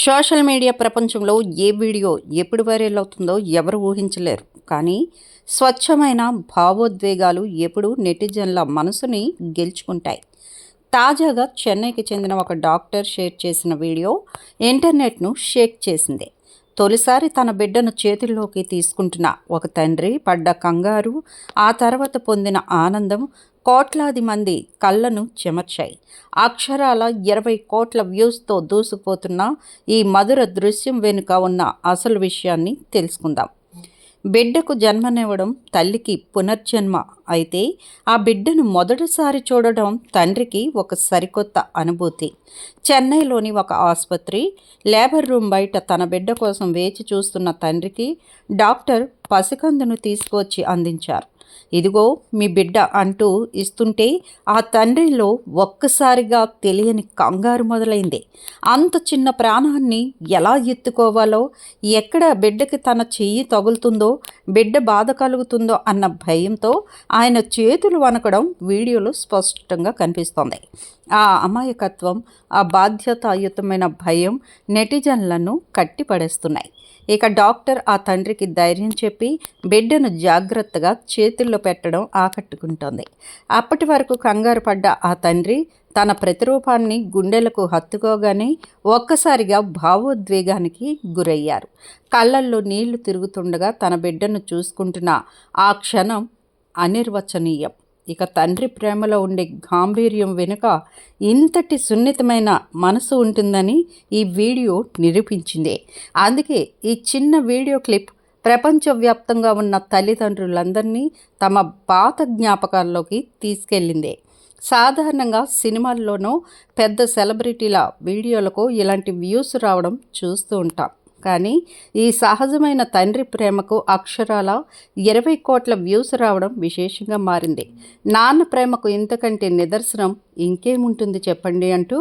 Social media ప్రపంచంలో ఏ video ఎప్పుడు viral అవుతుందో ఎవరు ఊహించలేరు. కానీ స్వచ్ఛమైన భావోద్వేగాలు ఎప్పుడు నెటిజన్ల మనసుని గెలుచుకుంటాయి. తాజాగా చెన్నైకి చెందిన ఒక డాక్టర్ షేర్ చేసిన వీడియో ఇంటర్నెట్ను షేక్ చేసింది. తొలిసారి తన బిడ్డను చేతుల్లోకి తీసుకుంటున్న ఒక తండ్రి పడ్డ కంగారు, ఆ తర్వాత పొందిన ఆనందం కోట్లాది మంది కళ్ళను చెమర్చాయి. అక్షరాల 20 కోట్ల వ్యూస్తో దూసుకుపోతున్న ఈ మధుర దృశ్యం వెనుక ఉన్న అసలు విషయాన్ని తెలుసుకుందాం. బిడ్డకు జన్మనివ్వడం తల్లికి పునర్జన్మ అయితే, ఆ బిడ్డను మొదటిసారి చూడడం తండ్రికి ఒక సరికొత్త అనుభూతి. చెన్నైలోని ఒక ఆసుపత్రి లేబర్ రూమ్ బయట తన బిడ్డ కోసం వేచి చూస్తున్న తండ్రికి డాక్టర్ పసికందును తీసుకువచ్చి అందించారు. ఇదిగో మీ బిడ్డ అంటూ ఇస్తుంటే ఆ తండ్రిలో ఒక్కసారిగా తెలియని కంగారు మొదలైంది. అంత చిన్న ప్రాణాన్ని ఎలా ఎత్తుకోవాలో, ఎక్కడ బిడ్డకి తన చెయ్యి తగులుతుందో, బిడ్డ బాధ కలుగుతుందో అన్న భయంతో ఆయన చేతులు వణకడం వీడియోలో స్పష్టంగా కనిపిస్తోంది. ఆ అమాయకత్వం, ఆ బాధ్యతాయుతమైన భయం నెటిజన్లను కట్టిపడేస్తున్నాయి. ఇక డాక్టర్ ఆ తండ్రికి ధైర్యం చెప్పి బిడ్డను జాగ్రత్తగా చేతుల్లో పెట్టడం ఆకట్టుకుంటోంది. అప్పటి వరకు కంగారు పడ్డ ఆ తండ్రి తన ప్రతిరూపాన్ని గుండెలకు హత్తుకోగానే ఒక్కసారిగా భావోద్వేగానికి గురయ్యారు. కళ్ళల్లో నీళ్లు తిరుగుతుండగా తన బిడ్డను చూసుకుంటున్న ఆ క్షణం అనిర్వచనీయం. ఇక తండ్రి ప్రేమలో ఉండే గాంభీర్యం వెనుక ఇంతటి సున్నితమైన మనసు ఉంటుందని ఈ వీడియో నిరూపించింది. అందుకే ఈ చిన్న వీడియో క్లిప్ ప్రపంచవ్యాప్తంగా ఉన్న తల్లిదండ్రులందరినీ తమ పాత జ్ఞాపకాల్లోకి తీసుకెళ్ళింది. సాధారణంగా సినిమాల్లోనూ పెద్ద సెలబ్రిటీల వీడియోలకు ఇలాంటి వ్యూస్ రావడం చూస్తూ ఉంటాం. కానీ ఈ సహజమైన తండ్రి ప్రేమకు అక్షరాల 20 కోట్ల వ్యూస్ రావడం విశేషంగా మారింది. నాన్న ప్రేమకు ఇంతకంటే నిదర్శనం ఇంకేముంటుంది చెప్పండి అంటూ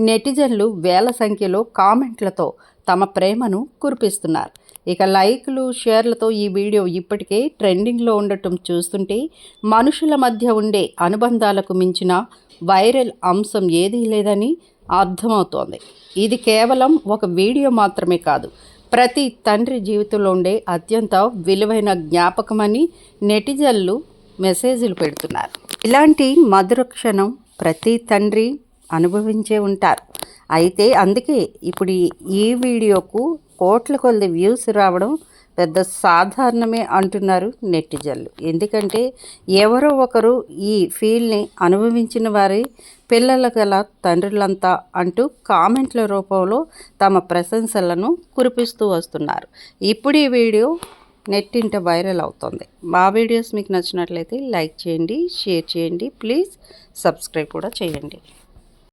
నెటిజన్లు వేల సంఖ్యలో కామెంట్లతో తమ ప్రేమను కురిపిస్తున్నారు. ఇక లైక్లు, షేర్లతో ఈ వీడియో ఇప్పటికే ట్రెండింగ్లో ఉండటం చూస్తుంటే మనుషుల మధ్య ఉండే అనుబంధాలకు మించిన వైరల్ అంశం ఏదీ లేదని అర్థమవుతోంది. ఇది కేవలం ఒక వీడియో మాత్రమే కాదు, ప్రతి తండ్రి జీవితంలో ఉండే అత్యంత విలువైన జ్ఞాపకమని నెటిజన్లు మెసేజ్లు పెడుతున్నారు. ఇలాంటి మధుర క్షణం ప్రతి తండ్రి అనుభవించే ఉంటారు. అయితే అందుకే ఇప్పుడు ఈ వీడియోకు కోట్ల కొద్ది వ్యూస్ రావడం పెద్ద సాధారణమే అంటున్నారు నెటిజన్లు. ఎందుకంటే ఎవరో ఒకరు ఈ ఫీల్ని అనుభవించిన వారి పిల్లల గల తండ్రులంతా అంటూ కామెంట్ల రూపంలో తమ ప్రశంసలను కురిపిస్తూ వస్తున్నారు. ఇప్పుడు ఈ వీడియో నెట్టింట వైరల్ అవుతుంది. మా వీడియోస్ మీకు నచ్చినట్లయితే లైక్ చేయండి, షేర్ చేయండి, ప్లీజ్ సబ్స్క్రైబ్ కూడా చేయండి.